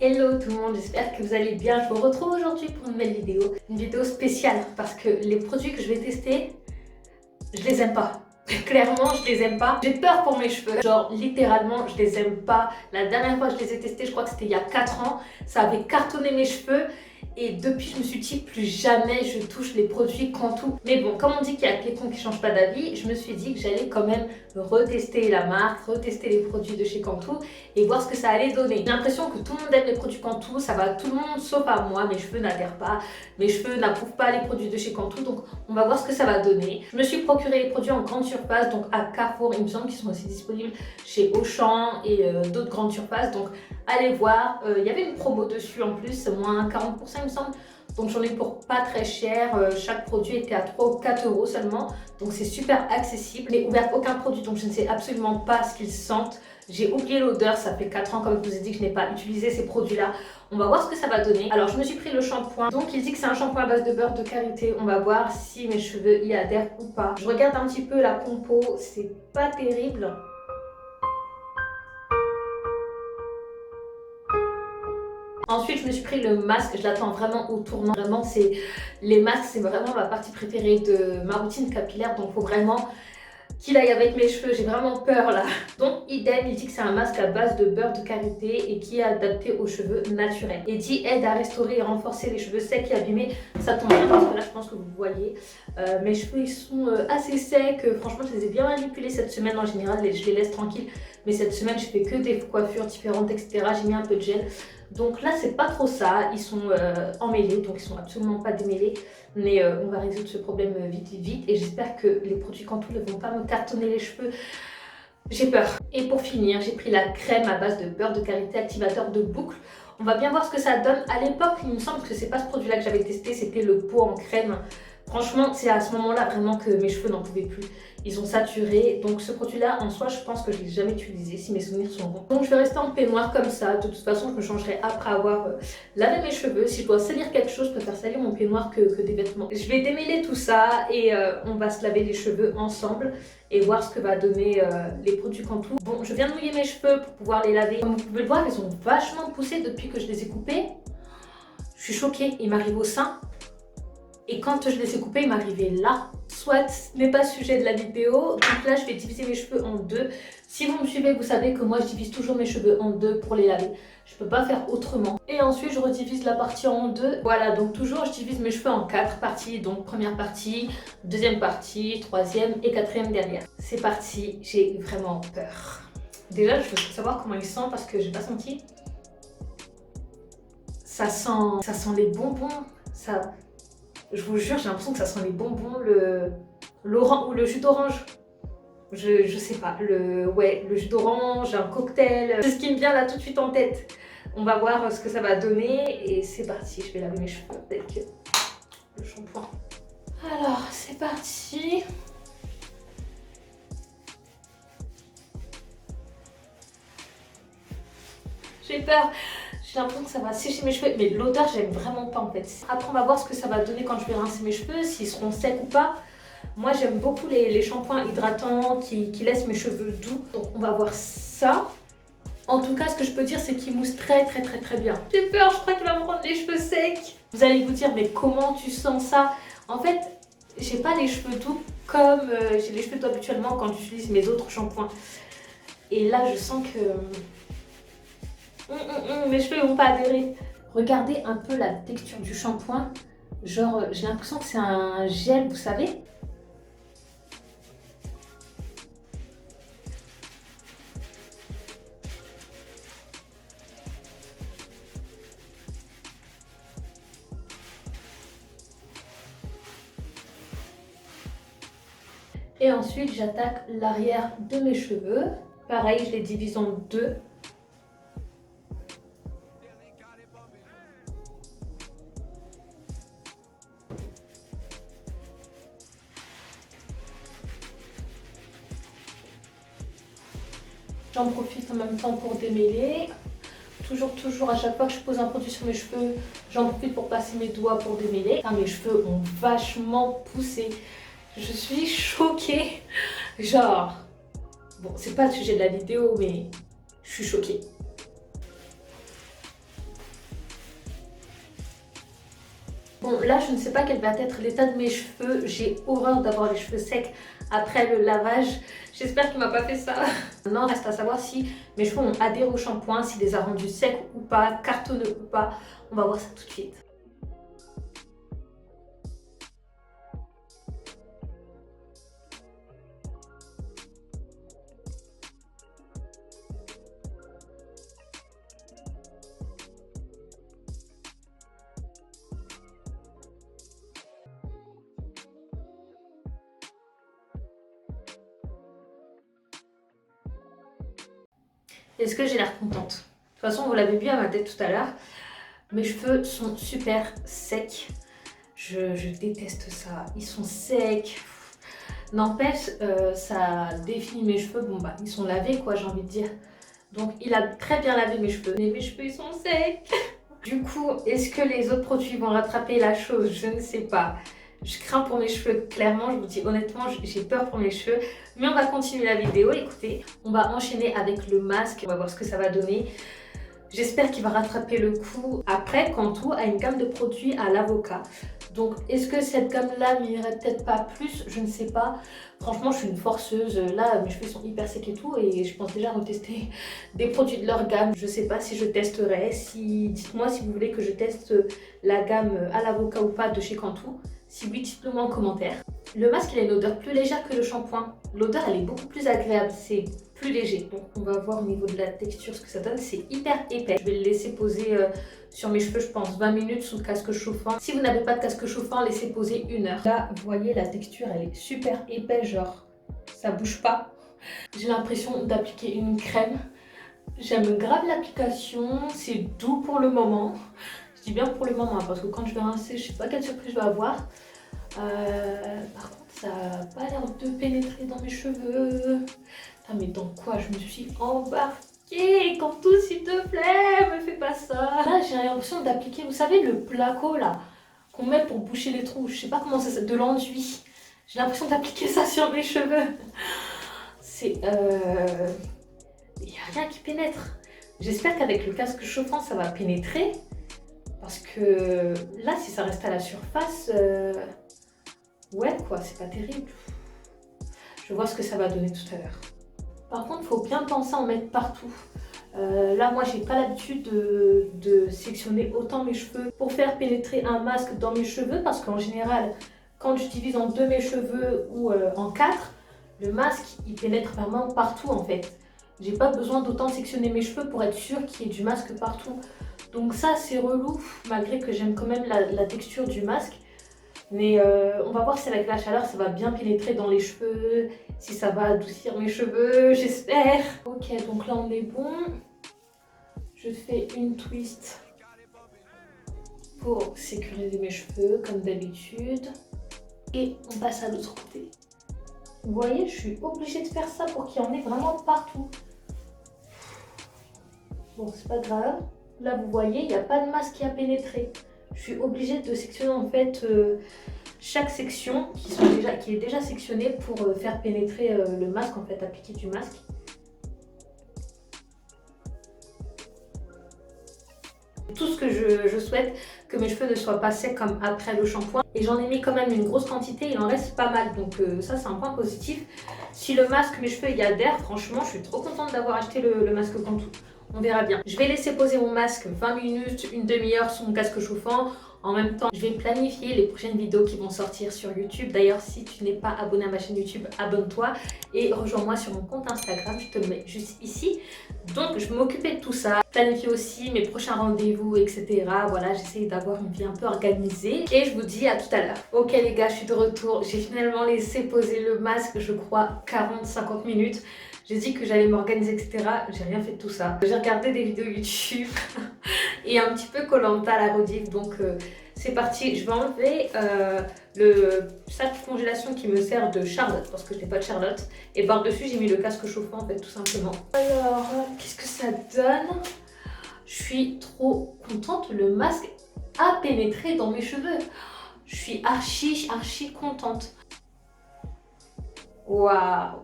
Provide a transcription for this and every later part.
Hello tout le monde, j'espère que vous allez bien. Je vous retrouve aujourd'hui pour une nouvelle vidéo. Une vidéo spéciale parce que les produits que je vais tester, je les aime pas. Clairement, je les aime pas. J'ai peur pour mes cheveux. Genre, littéralement, je les aime pas. La dernière fois que je les ai testés, je crois que c'était il y a 4 ans. Ça avait cartonné mes cheveux. Et depuis, je me suis dit, plus jamais je touche les produits Cantu. Mais bon, comme on dit qu'il y a que les cons qui changent pas d'avis, je me suis dit que j'allais quand même retester la marque, retester les produits de chez Cantu et voir ce que ça allait donner. J'ai l'impression que tout le monde aime les produits Cantu, ça va tout le monde sauf à moi. Mes cheveux n'adhèrent pas, mes cheveux n'approuvent pas les produits de chez Cantu, donc on va voir ce que ça va donner. Je me suis procuré les produits en grande surface, donc à Carrefour, il me semble qu'ils sont aussi disponibles chez Auchan et d'autres grandes surfaces, donc allez voir. Il y avait une promo dessus en plus, moins 40% il me semble. Donc j'en ai pour pas très cher, chaque produit était à 3 ou 4 euros seulement, donc c'est super accessible. Je n'ai ouvert aucun produit donc je ne sais absolument pas ce qu'ils sentent. J'ai oublié l'odeur, ça fait 4 ans comme je vous ai dit que je n'ai pas utilisé ces produits là. On va voir ce que ça va donner. Alors je me suis pris le shampoing, donc il dit que c'est un shampoing à base de beurre de karité. On va voir si mes cheveux y adhèrent ou pas. Je regarde un petit peu la compo, c'est pas terrible. Ensuite, je me suis pris le masque, je l'attends vraiment au tournant. Vraiment, les masques, c'est vraiment ma partie préférée de ma routine capillaire. Donc, il faut vraiment qu'il aille avec mes cheveux. J'ai vraiment peur là. Donc, idem, il dit que c'est un masque à base de beurre de karité et qui est adapté aux cheveux naturels. Et dit aide à restaurer et renforcer les cheveux secs et abîmés. Ça tombe bien parce que là, je pense que vous voyez. Mes cheveux, ils sont assez secs. Franchement, je les ai bien manipulés cette semaine en général. Je les laisse tranquilles. Mais cette semaine, je fais que des coiffures différentes, etc. J'ai mis un peu de gel. Donc là, c'est pas trop ça. Ils sont emmêlés, donc ils sont absolument pas démêlés. Mais on va résoudre ce problème vite, vite, vite. Et j'espère que les produits Cantu ne vont pas me cartonner les cheveux. J'ai peur. Et pour finir, j'ai pris la crème à base de beurre de karité activateur de boucle. On va bien voir ce que ça donne. À l'époque, il me semble que c'est pas ce produit-là que j'avais testé, c'était le pot en crème. Franchement, c'est à ce moment-là vraiment que mes cheveux n'en pouvaient plus. Ils ont saturé. Donc ce produit-là, en soi, je pense que je ne l'ai jamais utilisé, si mes souvenirs sont bons. Donc je vais rester en peignoir comme ça. De toute façon, je me changerai après avoir lavé mes cheveux. Si je dois salir quelque chose, je préfère salir mon peignoir que des vêtements. Je vais démêler tout ça et on va se laver les cheveux ensemble et voir ce que va donner les produits Cantu. Bon, je viens de mouiller mes cheveux pour pouvoir les laver. Comme vous pouvez le voir, ils ont vachement poussé depuis que je les ai coupés. Je suis choquée, il m'arrive au sein. Et quand je les ai coupés, il m'arrivait là. Soit, ce n'est pas sujet de la vidéo. Donc là, je vais diviser mes cheveux en deux. Si vous me suivez, vous savez que moi, je divise toujours mes cheveux en deux pour les laver. Je ne peux pas faire autrement. Et ensuite, je redivise la partie en deux. Voilà, donc toujours, je divise mes cheveux en 4 parties. Donc première partie, deuxième partie, troisième et quatrième derrière. C'est parti, j'ai vraiment peur. Déjà, je veux savoir comment il sent parce que j'ai pas senti. Ça sent les bonbons. Je vous jure, j'ai l'impression que ça sent les bonbons, l'orange ou le jus d'orange. Je sais pas, le jus d'orange, un cocktail. C'est ce qui me vient là tout de suite en tête. On va voir ce que ça va donner et c'est parti. Je vais laver mes cheveux avec le shampoing. Alors, c'est parti. J'ai peur. J'ai l'impression que ça va sécher mes cheveux, mais l'odeur j'aime vraiment pas en fait. Après on va voir ce que ça va donner quand je vais rincer mes cheveux, s'ils seront secs ou pas. Moi j'aime beaucoup les shampoings hydratants qui laissent mes cheveux doux. Donc on va voir ça. En tout cas ce que je peux dire c'est qu'ils moussent très bien. J'ai peur, je crois qu'il va me rendre les cheveux secs. Vous allez vous dire mais comment tu sens ça? En fait j'ai pas les cheveux doux comme j'ai les cheveux doux habituellement quand j'utilise mes autres shampoings. Et là je sens que... mes cheveux ne vont pas adhérer. Regardez un peu la texture du shampoing. Genre, j'ai l'impression que c'est un gel, vous savez. Et ensuite, j'attaque l'arrière de mes cheveux. Pareil, je les divise en deux. J'en profite en même temps pour démêler. Toujours à chaque fois que je pose un produit sur mes cheveux, j'en profite pour passer mes doigts pour démêler. Ah, mes cheveux ont vachement poussé. Je suis choquée. Genre, bon, c'est pas le sujet de la vidéo, mais je suis choquée. Bon, là, je ne sais pas quel va être l'état de mes cheveux. J'ai horreur d'avoir les cheveux secs après le lavage. J'espère qu'il m'a pas fait ça. Maintenant, reste à savoir si mes cheveux ont adhéré au shampoing, s'il les a rendus secs ou pas, cartonneux ou pas. On va voir ça tout de suite. Est-ce que j'ai l'air contente? De toute façon, vous l'avez vu à ma tête tout à l'heure. Mes cheveux sont super secs. Je déteste ça. Ils sont secs. N'empêche, ça définit mes cheveux. Bon, bah, ils sont lavés, quoi, j'ai envie de dire. Donc, il a très bien lavé mes cheveux. Mais mes cheveux, ils sont secs. Du coup, est-ce que les autres produits vont rattraper la chose? Je ne sais pas. Je crains pour mes cheveux, clairement, je vous dis honnêtement, j'ai peur pour mes cheveux. Mais on va continuer la vidéo, écoutez. On va enchaîner avec le masque, on va voir ce que ça va donner. J'espère qu'il va rattraper le coup. Après, Cantu a une gamme de produits à l'avocat. Donc, est-ce que cette gamme-là m'irait peut-être pas plus? Je ne sais pas. Franchement, je suis une forceuse. Là, mes cheveux sont hyper secs et tout. Et je pense déjà retester des produits de leur gamme. Je ne sais pas si je testerai. Dites-moi si vous voulez que je teste la gamme à l'avocat ou pas de chez Cantu. Si oui, dites-le moi en commentaire. Le masque, il a une odeur plus légère que le shampoing. L'odeur, elle est beaucoup plus agréable. C'est plus léger. Donc, on va voir au niveau de la texture ce que ça donne. C'est hyper épais. Je vais le laisser poser sur mes cheveux, je pense, 20 minutes sous casque chauffant. Si vous n'avez pas de casque chauffant, laissez poser 1 heure. Là, vous voyez, la texture, elle est super épais. Genre, ça bouge pas. J'ai l'impression d'appliquer une crème. J'aime grave l'application. C'est doux pour le moment. Je dis bien pour le moment, parce que quand je vais rincer, je sais pas quelle surprise je vais avoir. Par contre, ça n'a pas l'air de pénétrer dans mes cheveux. Ah, mais dans quoi je me suis embarquée? Cantu, s'il te plaît, me fais pas ça. Là, j'ai l'impression d'appliquer, vous savez, le placo là, qu'on met pour boucher les trous. Je sais pas comment ça s'appelle, de l'enduit. J'ai l'impression d'appliquer ça sur mes cheveux. C'est... Il n'y a rien qui pénètre. J'espère qu'avec le casque chauffant, ça va pénétrer. Parce que là, si ça reste à la surface, ouais quoi, c'est pas terrible. Je vais voir ce que ça va donner tout à l'heure. Par contre, il faut bien penser à en mettre partout. Là, moi, j'ai pas l'habitude de sectionner autant mes cheveux pour faire pénétrer un masque dans mes cheveux. Parce qu'en général, quand je divise en 2 mes cheveux ou en 4, le masque, il pénètre vraiment partout en fait. J'ai pas besoin d'autant sectionner mes cheveux pour être sûre qu'il y ait du masque partout. Donc ça, c'est relou, malgré que j'aime quand même la texture du masque. Mais on va voir si avec la chaleur, ça va bien pénétrer dans les cheveux, si ça va adoucir mes cheveux, j'espère. Ok, donc là, on est bon. Je fais une twist pour sécuriser mes cheveux, comme d'habitude. Et on passe à l'autre côté. Vous voyez, je suis obligée de faire ça pour qu'il y en ait vraiment partout. Bon, c'est pas grave. Là, vous voyez, il n'y a pas de masque qui a pénétré. Je suis obligée de sectionner en fait chaque section qui est déjà sectionnée pour faire pénétrer le masque, en fait, appliquer du masque. Tout ce que je souhaite, que mes cheveux ne soient pas secs comme après le shampoing. Et j'en ai mis quand même une grosse quantité, il en reste pas mal. Donc ça, c'est un point positif. Si le masque, mes cheveux y adhèrent, franchement, je suis trop contente d'avoir acheté le masque Cantu. On verra bien. Je vais laisser poser mon masque 20 minutes, une demi-heure sur mon casque chauffant. En même temps, je vais planifier les prochaines vidéos qui vont sortir sur YouTube. D'ailleurs, si tu n'es pas abonné à ma chaîne YouTube, abonne-toi et rejoins-moi sur mon compte Instagram. Je te le mets juste ici. Donc, je vais m'occuper de tout ça. Planifier aussi mes prochains rendez-vous, etc. Voilà, j'essaie d'avoir une vie un peu organisée. Et je vous dis à tout à l'heure. Ok les gars, je suis de retour. J'ai finalement laissé poser le masque, je crois, 40-50 minutes. J'ai dit que j'allais m'organiser, etc. J'ai rien fait de tout ça. J'ai regardé des vidéos YouTube et un petit peu Koh-Lanta à la rediff. Donc c'est parti. Je vais enlever le sac de congélation qui me sert de Charlotte parce que je n'ai pas de Charlotte. Et par-dessus, j'ai mis le casque chauffant en fait, tout simplement. Alors, qu'est-ce que ça donne? Je suis trop contente. Le masque a pénétré dans mes cheveux. Je suis archi contente. Waouh!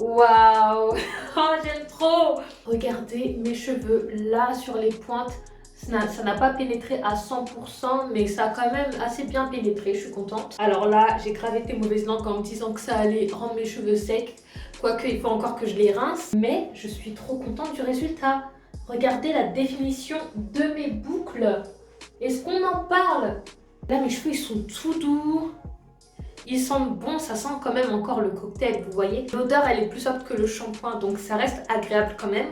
Waouh, oh, j'aime trop. Regardez mes cheveux là sur les pointes, Ça n'a pas pénétré à 100%, mais ça a quand même assez bien pénétré, je suis contente. Alors là, j'ai gravé tes mauvaises langues en me disant que ça allait rendre mes cheveux secs. Quoique, il faut encore que je les rince. Mais je suis trop contente du résultat. Regardez la définition de mes boucles. Est-ce qu'on en parle? Là, mes cheveux, ils sont tout doux. Ils sentent bon, ça sent quand même encore le cocktail, vous voyez. L'odeur, elle est plus forte que le shampoing, donc ça reste agréable quand même.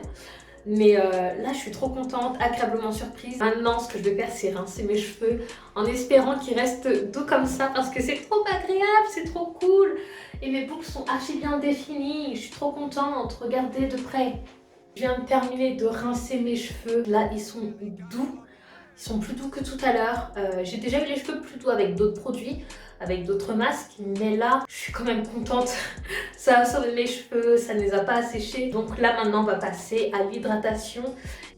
Mais là, je suis trop contente, agréablement surprise. Maintenant, ce que je vais faire, c'est rincer mes cheveux en espérant qu'ils restent doux comme ça parce que c'est trop agréable, c'est trop cool. Et mes boucles sont archi bien définies, je suis trop contente. Regardez de près. Je viens de terminer de rincer mes cheveux. Là, ils sont doux. Ils sont plus doux que tout à l'heure. J'ai déjà eu les cheveux plus doux avec d'autres produits, avec d'autres masques, mais là, je suis quand même contente. Ça a sauvé mes cheveux, ça ne les a pas asséchés. Donc là, maintenant, on va passer à l'hydratation.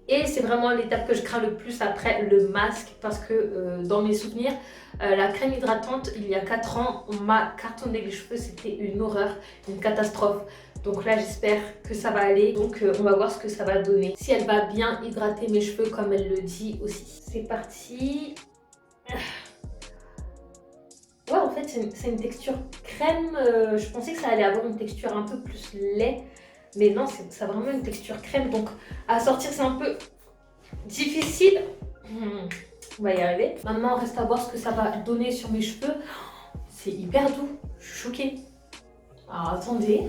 Et c'est vraiment l'étape que je crains le plus après le masque parce que dans mes souvenirs, la crème hydratante, il y a 4 ans, on m'a cartonné les cheveux, c'était une horreur, une catastrophe. Donc là, j'espère que ça va aller. Donc on va voir ce que ça va donner. Si elle va bien hydrater mes cheveux comme elle le dit aussi. C'est parti. Ouais, en fait, c'est une texture crème. Je pensais que ça allait avoir une texture un peu plus lait. Mais non, ça a vraiment une texture crème. Donc à sortir, c'est un peu difficile. On va y arriver. Maintenant, reste à voir ce que ça va donner sur mes cheveux. C'est hyper doux. Je suis choquée. Alors attendez.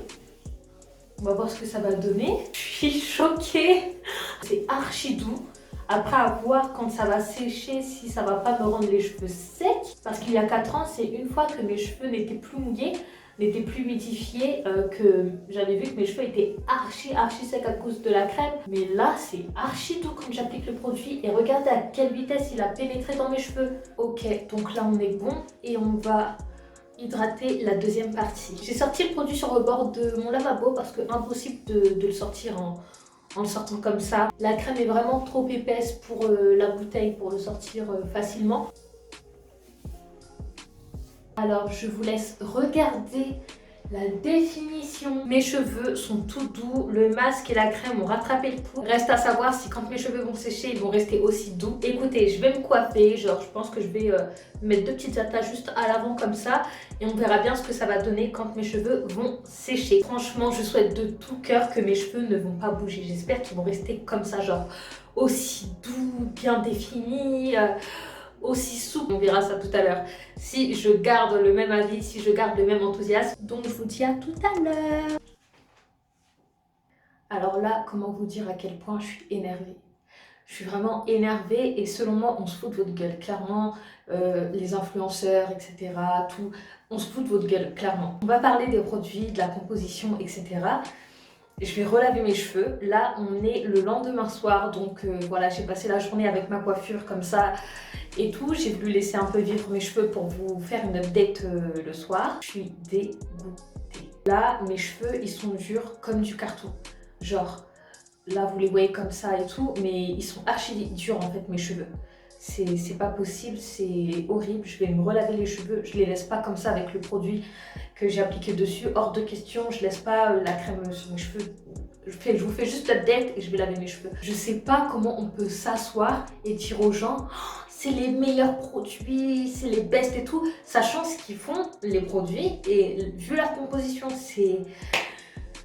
On va voir ce que ça va donner. Je suis choquée. C'est archi doux. Après, à voir quand ça va sécher, si ça va pas me rendre les cheveux secs. Parce qu'il y a 4 ans, c'est une fois que mes cheveux n'étaient plus mouillés, n'étaient plus humidifiés, que j'avais vu que mes cheveux étaient archi secs à cause de la crème. Mais là, c'est archi doux quand j'applique le produit. Et regardez à quelle vitesse il a pénétré dans mes cheveux. Ok, donc là, on est bon. Et on va hydrater la deuxième partie. J'ai sorti le produit sur le bord de mon lavabo parce que impossible de le sortir en le sortant comme ça. La crème est vraiment trop épaisse pour la bouteille pour le sortir facilement. Alors je vous laisse regarder la définition. Mes cheveux sont tout doux, le masque et la crème ont rattrapé le coup. Reste à savoir si quand mes cheveux vont sécher, ils vont rester aussi doux. Écoutez, je vais me coiffer, genre je pense que je vais mettre 2 petites attaches juste à l'avant comme ça et on verra bien ce que ça va donner quand mes cheveux vont sécher. Franchement, je souhaite de tout cœur que mes cheveux ne vont pas bouger. J'espère qu'ils vont rester comme ça, genre aussi doux, bien définis. Aussi souple, on verra ça tout à l'heure, si je garde le même avis, si je garde le même enthousiasme. Donc je vous dis à tout à l'heure. Alors là, comment vous dire à quel point je suis énervée. Je suis vraiment énervée et selon moi, on se fout de votre gueule, clairement. Les influenceurs, etc. Tout, on se fout de votre gueule, clairement. On va parler des produits, de la composition, etc. Je vais relaver mes cheveux. Là, on est le lendemain soir, donc voilà, j'ai passé la journée avec ma coiffure comme ça et tout. J'ai voulu laisser un peu vivre mes cheveux pour vous faire une update le soir. Je suis dégoûtée. Là, mes cheveux, ils sont durs comme du carton. Genre, là, vous les voyez comme ça et tout, mais ils sont archi durs en fait, mes cheveux. C'est pas possible, c'est horrible. Je vais me relaver les cheveux. Je les laisse pas comme ça avec le produit que j'ai appliqué dessus. Hors de question, je laisse pas la crème sur mes cheveux. Je vous fais juste l'update et je vais laver mes cheveux. Je sais pas comment on peut s'asseoir et dire aux gens oh, c'est les meilleurs produits, c'est les best et tout, sachant ce qu'ils font les produits et vu la composition, c'est...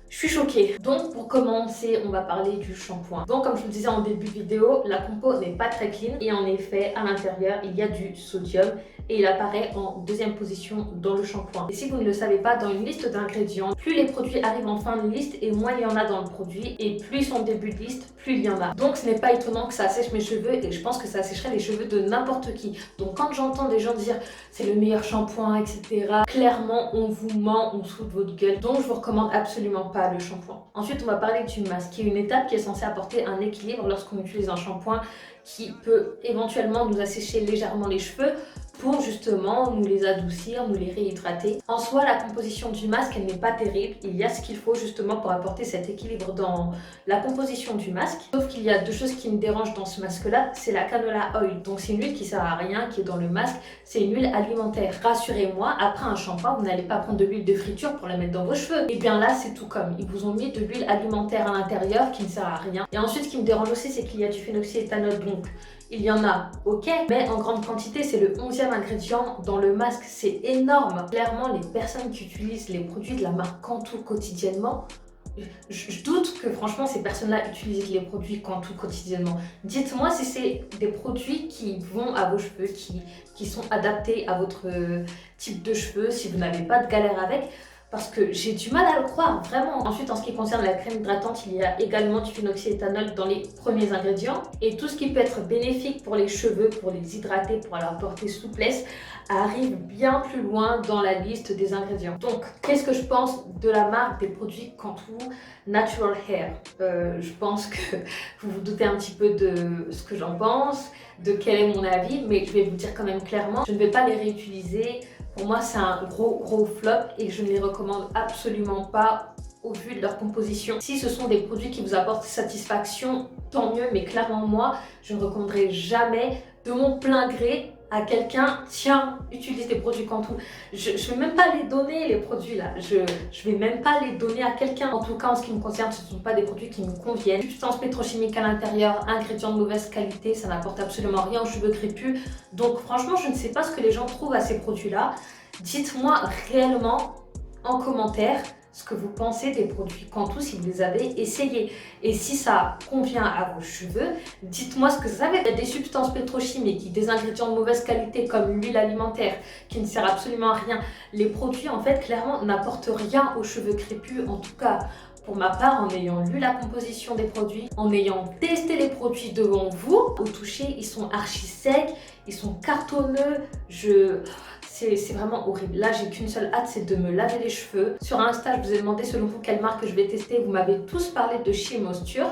Je suis choquée. Donc pour commencer, on va parler du shampoing. Donc comme je vous le disais en début de vidéo, la compo n'est pas très clean et en effet à l'intérieur il y a du sodium et il apparaît en deuxième position dans le shampoing. Et si vous ne le savez pas, dans une liste d'ingrédients, plus les produits arrivent en fin de liste et moins il y en a dans le produit et plus ils sont au début de liste, plus il y en a. Donc ce n'est pas étonnant que ça assèche mes cheveux et je pense que ça assécherait les cheveux de n'importe qui. Donc quand j'entends des gens dire c'est le meilleur shampoing, etc. Clairement on vous ment, on se fout de votre gueule. Donc je vous recommande absolument pas le shampoing. Ensuite on va parler du masque qui est une étape qui est censée apporter un équilibre lorsqu'on utilise un shampoing qui peut éventuellement nous assécher légèrement les cheveux pour justement nous les adoucir, nous les réhydrater. En soi, la composition du masque, elle n'est pas terrible. Il y a ce qu'il faut justement pour apporter cet équilibre dans la composition du masque. Sauf qu'il y a deux choses qui me dérangent dans ce masque-là. C'est la canola oil. Donc c'est une huile qui sert à rien, qui est dans le masque. C'est une huile alimentaire. Rassurez-moi, après un shampoing, vous n'allez pas prendre de l'huile de friture pour la mettre dans vos cheveux. Et bien là, c'est tout comme. Ils vous ont mis de l'huile alimentaire à l'intérieur qui ne sert à rien. Et ensuite, ce qui me dérange aussi, c'est qu'il y a du phénoxyéthanol. Donc il y en a, ok, mais en grande quantité, c'est le 11e ingrédient dans le masque, c'est énorme. Clairement, les personnes qui utilisent les produits de la marque Cantu quotidiennement, je doute que franchement ces personnes-là utilisent les produits Cantu quotidiennement. Dites-moi si c'est des produits qui vont à vos cheveux, qui sont adaptés à votre type de cheveux, si vous n'avez pas de galère avec. Parce que j'ai du mal à le croire, vraiment. Ensuite, en ce qui concerne la crème hydratante, il y a également du phénoxyéthanol dans les premiers ingrédients. Et tout ce qui peut être bénéfique pour les cheveux, pour les hydrater, pour leur apporter souplesse, arrive bien plus loin dans la liste des ingrédients. Donc, qu'est-ce que je pense de la marque des produits Cantu Natural Hair? Je pense que vous vous doutez un petit peu de ce que j'en pense, de quel est mon avis, mais je vais vous dire quand même clairement, je ne vais pas les réutiliser. Pour moi, c'est un gros flop et je ne les recommande absolument pas au vu de leur composition. Si ce sont des produits qui vous apportent satisfaction, tant mieux, mais clairement moi, je ne recommanderais jamais de mon plein gré à quelqu'un, tiens, utilise des produits Cantu. Je ne vais même pas les donner, les produits là. Je vais même pas les donner à quelqu'un. En tout cas, en ce qui me concerne, ce ne sont pas des produits qui me conviennent. Substances pétrochimiques à l'intérieur, ingrédients de mauvaise qualité, ça n'apporte absolument rien aux cheveux crépus. Donc franchement, je ne sais pas ce que les gens trouvent à ces produits-là. Dites-moi réellement en commentaire ce que vous pensez des produits Cantu si vous les avez essayés. Et si ça convient à vos cheveux, dites-moi ce que ça veut. Il y a des substances pétrochimiques, des ingrédients de mauvaise qualité comme l'huile alimentaire qui ne sert absolument à rien. Les produits en fait clairement n'apportent rien aux cheveux crépus, en tout cas pour ma part, en ayant lu la composition des produits, en ayant testé les produits devant vous, au toucher, ils sont archi secs, ils sont cartonneux, c'est vraiment horrible. Là, j'ai qu'une seule hâte, c'est de me laver les cheveux. Sur Insta, je vous ai demandé selon vous quelle marque je vais tester. Vous m'avez tous parlé de Shea Moisture.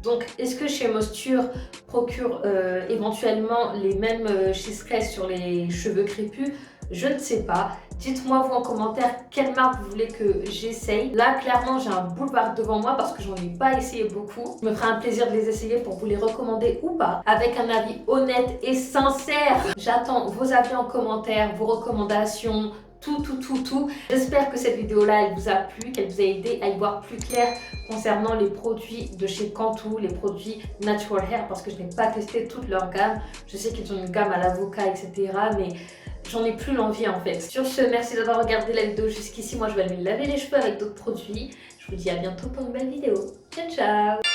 Donc, est-ce que Shea Moisture procure éventuellement les mêmes stress sur les cheveux crépus? Je ne sais pas. Dites-moi vous en commentaire quelle marque vous voulez que j'essaye. Là, clairement, j'ai un boulevard devant moi parce que j'en ai pas essayé beaucoup. Je me ferai un plaisir de les essayer pour vous les recommander ou pas. Avec un avis honnête et sincère. J'attends vos avis en commentaire, vos recommandations, tout. J'espère que cette vidéo-là, elle vous a plu, qu'elle vous a aidé à y voir plus clair concernant les produits de chez Cantu, les produits Natural Hair, parce que je n'ai pas testé toute leur gamme. Je sais qu'ils ont une gamme à l'avocat, etc. mais j'en ai plus l'envie en fait. Sur ce, merci d'avoir regardé la vidéo jusqu'ici. Moi, je vais aller me laver les cheveux avec d'autres produits. Je vous dis à bientôt pour une belle vidéo. Ciao, ciao!